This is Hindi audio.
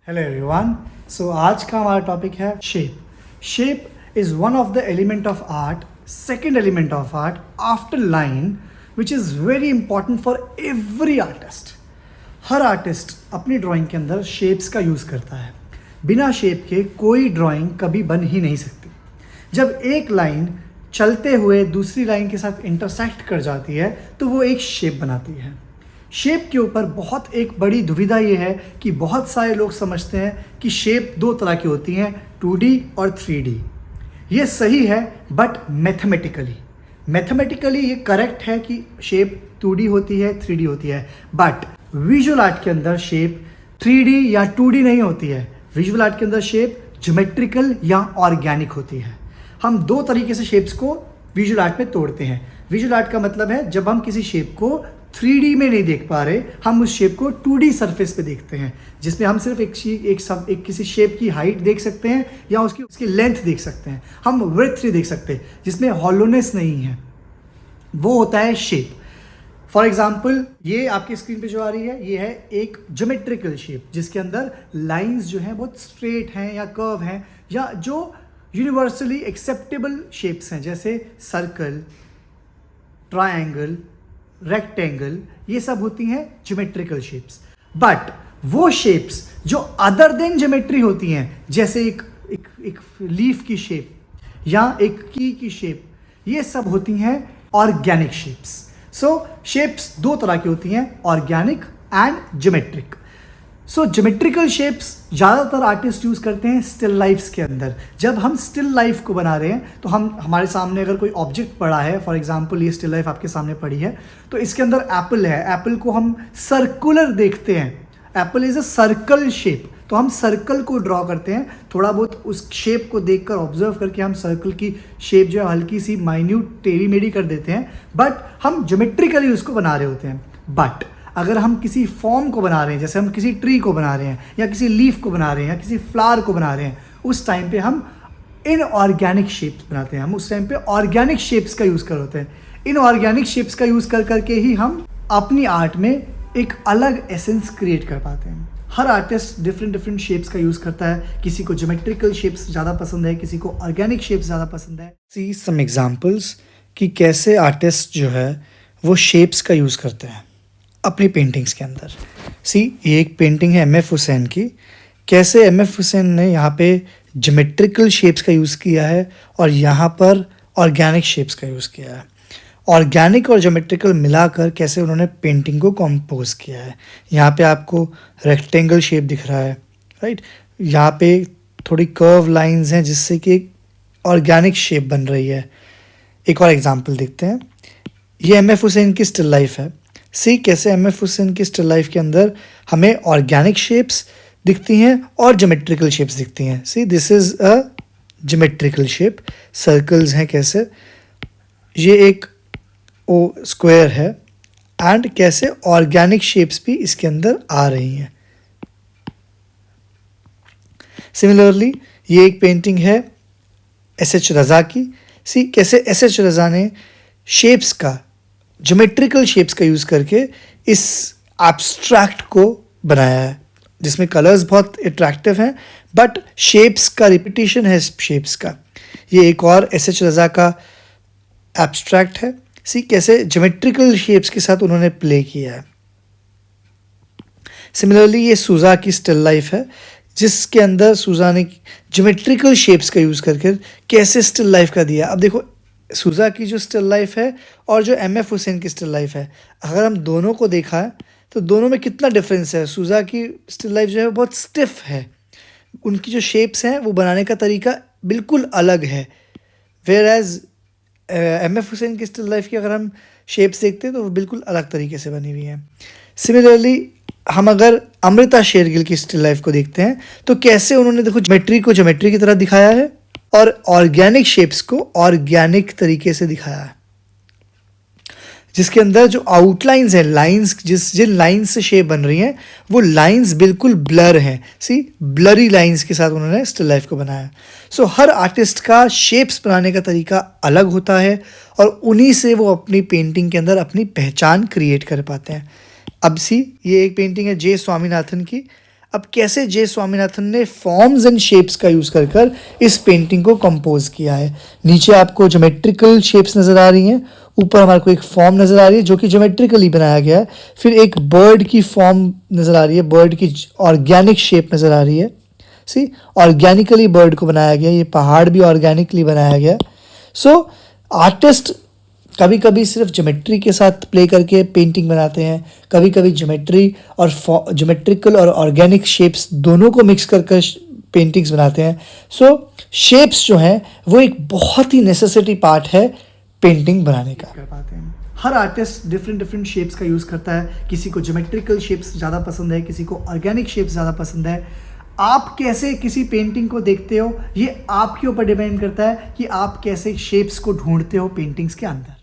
Hello everyone. सो आज का हमारा टॉपिक है shape. Shape is one of the element of art, second element of art after line, which is very important for every artist. Her artist अपनी ड्राइंग के अंदर शेप्स का यूज़ करता है। बिना शेप के कोई ड्राइंग कभी बन ही नहीं सकती। जब एक लाइन चलते हुए दूसरी लाइन के साथ इंटरसेक्ट कर जाती है तो वो एक शेप बनाती है। शेप के ऊपर बहुत एक बड़ी दुविधा ये है कि बहुत सारे लोग समझते हैं कि शेप दो तरह की होती हैं, 2D और 3D। ये सही है, बट मैथमेटिकली ये करेक्ट है कि शेप 2D होती है, 3D होती है। बट विजुअल आर्ट के अंदर शेप 3D या 2D नहीं होती है। विजुअल आर्ट के अंदर शेप ज्योमेट्रिकल या ऑर्गेनिक होती है। हम दो तरीके से शेप्स को विजुअल आर्ट में तोड़ते हैं। विजुअल आर्ट का मतलब है जब हम किसी शेप को 3D में नहीं देख पा रहे, हम उस शेप को 2D सरफेस पे देखते हैं, जिसमें हम सिर्फ एक किसी शेप की हाइट देख सकते हैं या उसकी लेंथ देख सकते हैं। हम विड्थ नहीं देख सकते, जिसमें हॉलोनेस नहीं है। वो होता है शेप। फॉर एग्जाम्पल, ये आपकी स्क्रीन पे जो आ रही है, ये है एक ज्योमेट्रिकल शेप, जिसके अंदर लाइंस जो हैं बहुत स्ट्रेट हैं या कर्व हैं, या जो यूनिवर्सली एक्सेप्टेबल शेप्स हैं, जैसे सर्कल, ट्रायंगल, रेक्टेंगल, ये सब होती हैं ज्योमेट्रिकल शेप्स। बट वो शेप्स जो अदर देन ज्योमेट्री होती हैं, जैसे एक लीफ की शेप या एक की शेप, ये सब होती हैं ऑर्गेनिक शेप्स। सो शेप्स दो तरह की होती हैं, organic and geometric. So geometrical shapes ज़्यादातर आर्टिस्ट यूज़ करते हैं स्टिल लाइफ्स के अंदर। जब हम स्टिल लाइफ को बना रहे हैं तो हमारे सामने अगर कोई ऑब्जेक्ट पड़ा है, फॉर एग्जांपल ये स्टिल लाइफ आपके सामने पड़ी है, तो इसके अंदर एप्पल है। एप्पल को हम सर्कुलर देखते हैं, Apple is a circle shape, तो हम सर्कल को ड्रॉ करते हैं। थोड़ा बहुत उस शेप को देखकर ऑब्जर्व करके हम सर्कल की शेप जो है हल्की सी माइन्यूट टेढ़ी मेढ़ी कर देते हैं, बट हम ज्योमेट्रिकली उसको बना रहे होते हैं। बट अगर हम किसी फॉर्म को बना रहे हैं, जैसे हम किसी ट्री को बना रहे हैं या किसी लीफ को बना रहे हैं या किसी फ्लावर को बना रहे हैं, उस टाइम पे हम इनऑर्गेनिक शेप्स बनाते हैं। हम उस टाइम पे ऑर्गेनिक शेप्स का यूज़ करते हैं। इनऑर्गेनिक शेप्स का यूज़ कर करके ही हम अपनी आर्ट में एक अलग एसेंस क्रिएट कर पाते हैं। हर आर्टिस्ट डिफरेंट शेप्स का यूज़ करता है। किसी को ज्योमेट्रिकल शेप्स ज़्यादा पसंद है, किसी को ऑर्गेनिक शेप्स ज़्यादा पसंद है। सी सम एग्जाम्पल्स कि कैसे आर्टिस्ट जो है वो शेप्स का यूज़ करते हैं अपनी पेंटिंग्स के अंदर। सी, ये एक पेंटिंग है एम.एफ. हुसैन की। कैसे एम.एफ. हुसैन ने यहाँ पे ज्योमेट्रिकल शेप्स का यूज़ किया है और यहाँ पर ऑर्गेनिक शेप्स का यूज़ किया है। ऑर्गेनिक और ज्योमेट्रिकल मिलाकर कैसे उन्होंने पेंटिंग को कंपोज किया है। यहाँ पे आपको रेक्टेंगल शेप दिख रहा है, राइट। यहाँ पे थोड़ी कर्व लाइंस हैं जिससे कि एक ऑर्गेनिक शेप बन रही है। एक और एग्जांपल देखते हैं। ये एम.एफ. हुसैन की स्टिल लाइफ है। सी, कैसे एम.एफ. हुसैन की स्टिल लाइफ के अंदर हमें ऑर्गेनिक शेप्स दिखती हैं और ज्योमेट्रिकल शेप्स दिखती हैं। See, this is a geometrical shape. Circles हैं कैसे, ये एक स्क्वायर है, एंड कैसे ऑर्गेनिक शेप्स भी इसके अंदर आ रही हैं। सिमिलरली ये एक पेंटिंग है एस.एच. रज़ा की। सी, कैसे एस.एच. रज़ा ने शेप्स का, ज्योमेट्रिकल शेप्स का यूज़ करके इस एब्स्ट्रैक्ट को बनाया है, जिसमें कलर्स बहुत अट्रैक्टिव हैं, बट शेप्स का रिपीटिशन है शेप्स का। ये एक और एस.एच. रज़ा का एब्स्ट्रैक्ट है। सी, कैसे ज्योमेट्रिकल शेप्स के साथ उन्होंने प्ले किया है। सिमिलरली ये सूजा की स्टिल लाइफ है, जिसके अंदर सूजा ने ज्योमेट्रिकल शेप्स का यूज़ करके कैसे स्टिल लाइफ का दिया। अब देखो, सूजा की जो स्टिल लाइफ है और जो एम.एफ. हुसैन की स्टिल लाइफ है, अगर हम दोनों को देखा है तो दोनों में कितना डिफरेंस है। सूजा की स्टिल लाइफ जो है बहुत स्टिफ है, उनकी जो शेप्स हैं वो बनाने का तरीका बिल्कुल अलग है। Where as MF. हुसैन की स्टिल लाइफ की अगर हम शेप्स देखते हैं तो वो बिल्कुल अलग तरीके से बनी हुई हैं। सिमिलरली हम अगर अमृता शेरगिल की स्टिल लाइफ को देखते हैं तो कैसे उन्होंने देखो ज्योमेट्री को ज्योमेट्री की तरह दिखाया है और ऑर्गेनिक शेप्स को ऑर्गेनिक तरीके से दिखाया है, जिसके अंदर जो आउटलाइंस हैं, लाइंस, जिन लाइंस से शेप बन रही हैं वो लाइंस बिल्कुल ब्लर हैं। सी, ब्लरी लाइंस के साथ उन्होंने स्टिल लाइफ को बनाया। सो हर आर्टिस्ट का शेप्स बनाने का तरीका अलग होता है और उन्हीं से वो अपनी पेंटिंग के अंदर अपनी पहचान क्रिएट कर पाते हैं। अब सी, ये एक पेंटिंग है जे स्वामीनाथन की। अब कैसे जे स्वामीनाथन ने फॉर्म्स एंड शेप्स का यूज़ कर कर इस पेंटिंग को कंपोज किया है। नीचे आपको ज्योमेट्रिकल शेप्स नज़र आ रही हैं, ऊपर हमारे को एक फॉर्म नज़र आ रही है जो कि ज्योमेट्रिकली बनाया गया है, फिर एक बर्ड की फॉर्म नज़र आ रही है, बर्ड की ऑर्गेनिक शेप नज़र आ रही है। सी ऑर्गेनिकली बर्ड को बनाया गया, ये पहाड़ भी ऑर्गेनिकली बनाया गया। सो आर्टिस्ट कभी कभी सिर्फ ज्योमेट्री के साथ प्ले करके पेंटिंग बनाते हैं, कभी कभी ज्योमेट्री और ज्योमेट्रिकल और ऑर्गेनिक शेप्स दोनों को मिक्स कर कर पेंटिंग्स बनाते हैं। सो शेप्स जो हैं वो एक बहुत ही नेसेसिटी पार्ट है पेंटिंग बनाने का। कर पाते हैं हर आर्टिस्ट डिफरेंट शेप्स का यूज़ करता है, किसी को ज्योमेट्रिकल शेप्स ज़्यादा पसंद है, किसी को ऑर्गेनिक शेप्स ज़्यादा पसंद है। आप कैसे किसी पेंटिंग को देखते हो ये आपके ऊपर डिपेंड करता है कि आप कैसे शेप्स को ढूंढते हो पेंटिंग्स के अंदर।